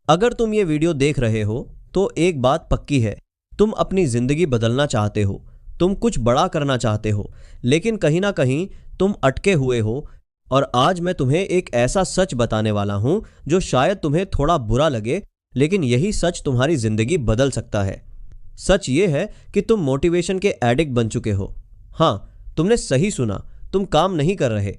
अगर तुम ये वीडियो देख रहे हो तो एक बात पक्की है, तुम अपनी जिंदगी बदलना चाहते हो, तुम कुछ बड़ा करना चाहते हो, लेकिन कहीं ना कहीं तुम अटके हुए हो। और आज मैं तुम्हें एक ऐसा सच बताने वाला हूं जो शायद तुम्हें थोड़ा बुरा लगे, लेकिन यही सच तुम्हारी जिंदगी बदल सकता है। सच ये है कि तुम मोटिवेशन के एडिक्ट बन चुके हो। हाँ, तुमने सही सुना, तुम काम नहीं कर रहे,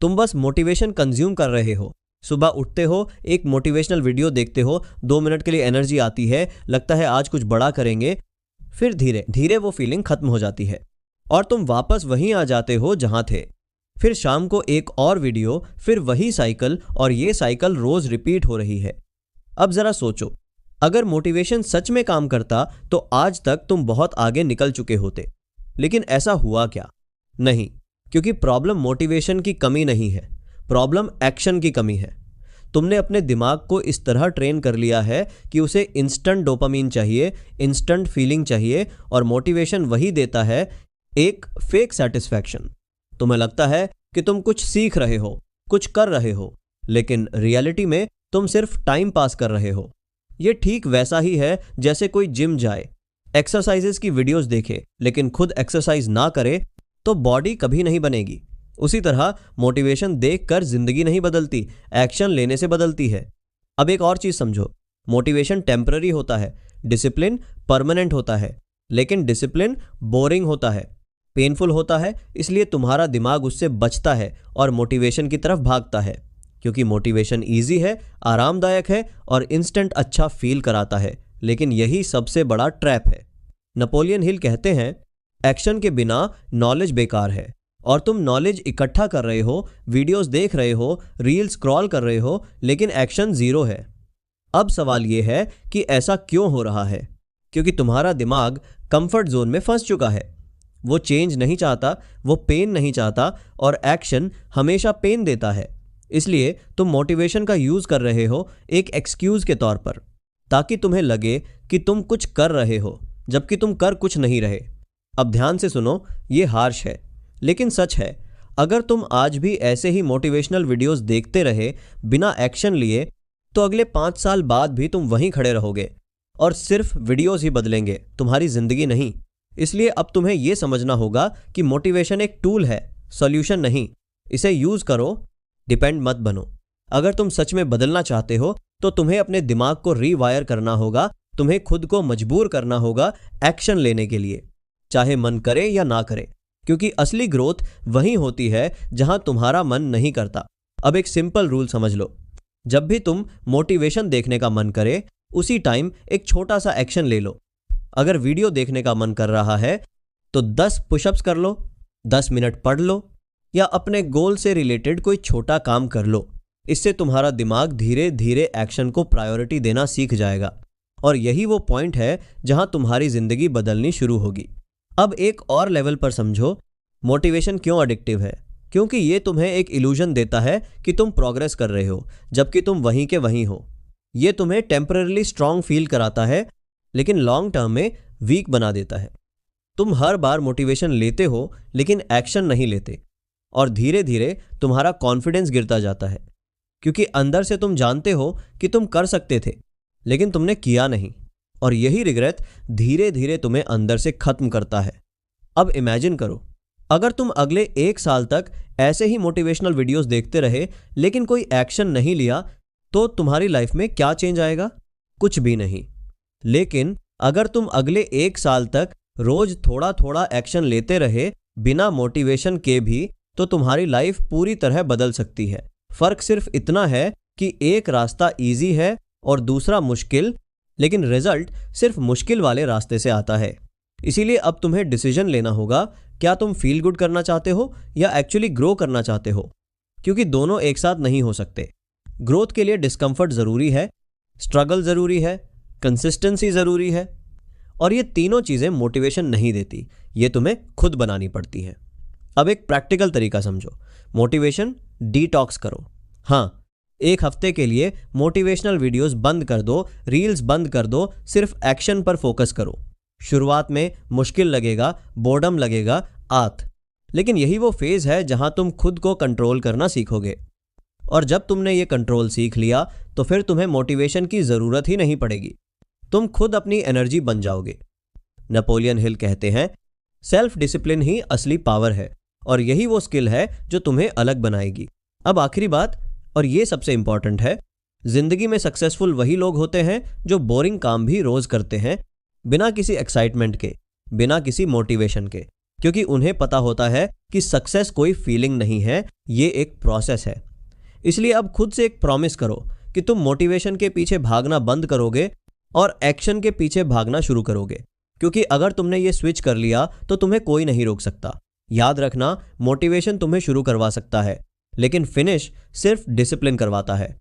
तुम बस मोटिवेशन कंज्यूम कर रहे हो। सुबह उठते हो, एक मोटिवेशनल वीडियो देखते हो, 2 मिनट के लिए एनर्जी आती है, लगता है आज कुछ बड़ा करेंगे, फिर धीरे धीरे वो फीलिंग खत्म हो जाती है और तुम वापस वहीं आ जाते हो जहां थे। फिर शाम को एक और वीडियो, फिर वही साइकिल, और ये साइकिल रोज रिपीट हो रही है। अब जरा सोचो, अगर मोटिवेशन सच में काम करता तो आज तक तुम बहुत आगे निकल चुके होते। लेकिन ऐसा हुआ क्या? नहीं, क्योंकि प्रॉब्लम मोटिवेशन की कमी नहीं है, प्रॉब्लम एक्शन की कमी है। तुमने अपने दिमाग को इस तरह ट्रेन कर लिया है कि उसे इंस्टेंट डोपामीन चाहिए, इंस्टेंट फीलिंग चाहिए, और मोटिवेशन वही देता है, एक फेक सेटिस्फैक्शन। तुम्हें लगता है कि तुम कुछ सीख रहे हो, कुछ कर रहे हो, लेकिन रियलिटी में तुम सिर्फ टाइम पास कर रहे हो। ये ठीक वैसा ही है जैसे कोई जिम जाए, एक्सरसाइजेस की वीडियोस देखे, लेकिन खुद एक्सरसाइज ना करे तो बॉडी कभी नहीं बनेगी। उसी तरह मोटिवेशन देखकर जिंदगी नहीं बदलती, एक्शन लेने से बदलती है। अब एक और चीज समझो, मोटिवेशन टेम्पररी होता है, डिसिप्लिन परमानेंट होता है। लेकिन डिसिप्लिन बोरिंग होता है, पेनफुल होता है, इसलिए तुम्हारा दिमाग उससे बचता है और मोटिवेशन की तरफ भागता है। क्योंकि मोटिवेशन ईजी है, आरामदायक है और इंस्टेंट अच्छा फील कराता है। लेकिन यही सबसे बड़ा ट्रैप है। नेपोलियन हिल कहते हैं, एक्शन के बिना नॉलेज बेकार है। और तुम नॉलेज इकट्ठा कर रहे हो, वीडियोस देख रहे हो, रील स्क्रॉल कर रहे हो, लेकिन एक्शन जीरो है। अब सवाल यह है कि ऐसा क्यों हो रहा है? क्योंकि तुम्हारा दिमाग कंफर्ट जोन में फंस चुका है। वो चेंज नहीं चाहता, वो पेन नहीं चाहता, और एक्शन हमेशा पेन देता है। इसलिए तुम मोटिवेशन का यूज कर रहे हो एक एक्सक्यूज के तौर पर, ताकि तुम्हें लगे कि तुम कुछ कर रहे हो, जबकि तुम कर कुछ नहीं रहे। अब ध्यान से सुनो, ये हार्श है लेकिन सच है। अगर तुम आज भी ऐसे ही मोटिवेशनल वीडियोस देखते रहे बिना एक्शन लिए, तो अगले 5 साल बाद भी तुम वहीं खड़े रहोगे और सिर्फ वीडियोस ही बदलेंगे, तुम्हारी जिंदगी नहीं। इसलिए अब तुम्हें यह समझना होगा कि मोटिवेशन एक टूल है, सॉल्यूशन नहीं। इसे यूज करो, डिपेंड मत बनो। अगर तुम सच में बदलना चाहते हो तो तुम्हें अपने दिमाग को रीवायर करना होगा, तुम्हें खुद को मजबूर करना होगा एक्शन लेने के लिए, चाहे मन करे या ना करे। क्योंकि असली ग्रोथ वहीं होती है जहां तुम्हारा मन नहीं करता। अब एक सिंपल रूल समझ लो, जब भी तुम मोटिवेशन देखने का मन करे, उसी टाइम एक छोटा सा एक्शन ले लो। अगर वीडियो देखने का मन कर रहा है तो 10 पुशअप्स कर लो, 10 मिनट पढ़ लो, या अपने गोल से रिलेटेड कोई छोटा काम कर लो। इससे तुम्हारा दिमाग धीरे धीरे एक्शन को प्रायोरिटी देना सीख जाएगा। और यही वो पॉइंट है जहां तुम्हारी जिंदगी बदलनी शुरू होगी। अब एक और लेवल पर समझो, मोटिवेशन क्यों एडिक्टिव है। क्योंकि ये तुम्हें एक इल्यूजन देता है कि तुम प्रोग्रेस कर रहे हो, जबकि तुम वहीं के वहीं हो। ये तुम्हें टेम्पररी स्ट्रांग फील कराता है, लेकिन लॉन्ग टर्म में वीक बना देता है। तुम हर बार मोटिवेशन लेते हो लेकिन एक्शन नहीं लेते, और धीरे धीरे तुम्हारा कॉन्फिडेंस गिरता जाता है। क्योंकि अंदर से तुम जानते हो कि तुम कर सकते थे, लेकिन तुमने किया नहीं। और यही रिग्रेट धीरे धीरे तुम्हें अंदर से खत्म करता है। अब इमेजिन करो, अगर तुम अगले 1 साल तक ऐसे ही मोटिवेशनल वीडियोस देखते रहे लेकिन कोई एक्शन नहीं लिया, तो तुम्हारी लाइफ में क्या चेंज आएगा? कुछ भी नहीं। लेकिन अगर तुम अगले 1 साल तक रोज थोड़ा थोड़ा एक्शन लेते रहे बिना मोटिवेशन के भी, तो तुम्हारी लाइफ पूरी तरह बदल सकती है। फर्क सिर्फ इतना है कि एक रास्ता इजी है और दूसरा मुश्किल, लेकिन रिजल्ट सिर्फ मुश्किल वाले रास्ते से आता है। इसीलिए अब तुम्हें डिसीजन लेना होगा, क्या तुम फील गुड करना चाहते हो या एक्चुअली ग्रो करना चाहते हो। क्योंकि दोनों एक साथ नहीं हो सकते। ग्रोथ के लिए डिस्कम्फर्ट जरूरी है, स्ट्रगल जरूरी है, कंसिस्टेंसी जरूरी है, और ये तीनों चीजें मोटिवेशन नहीं देती, ये तुम्हें खुद बनानी पड़ती है। अब एक प्रैक्टिकल तरीका समझो, मोटिवेशन डिटॉक्स करो। हाँ, 1 हफ्ते के लिए मोटिवेशनल वीडियोस बंद कर दो, रील्स बंद कर दो, सिर्फ एक्शन पर फोकस करो। शुरुआत में मुश्किल लगेगा, बोर्डम लगेगा, लेकिन यही वो फेज है जहां तुम खुद को कंट्रोल करना सीखोगे। और जब तुमने ये कंट्रोल सीख लिया तो फिर तुम्हें मोटिवेशन की ज़रूरत ही नहीं पड़ेगी। तुम खुद अपनी एनर्जी बन जाओगे। नेपोलियन हिल कहते हैं, सेल्फ डिसिप्लिन ही असली पावर है और यही वो स्किल है जो तुम्हें अलग बनाएगी। अब आखिरी बात, और ये सबसे इंपॉर्टेंट है, जिंदगी में सक्सेसफुल वही लोग होते हैं जो बोरिंग काम भी रोज करते हैं, बिना किसी एक्साइटमेंट के, बिना किसी मोटिवेशन के, क्योंकि उन्हें पता होता है कि सक्सेस कोई फीलिंग नहीं है, ये एक प्रोसेस है। इसलिए अब खुद से एक प्रॉमिस करो कि तुम मोटिवेशन के पीछे भागना बंद करोगे और एक्शन के पीछे भागना शुरू करोगे, क्योंकि अगर तुमने ये स्विच कर लिया तो तुम्हें कोई नहीं रोक सकता। याद रखना, मोटिवेशन तुम्हें शुरू करवा सकता है, लेकिन फिनिश सिर्फ डिसिप्लिन करवाता है।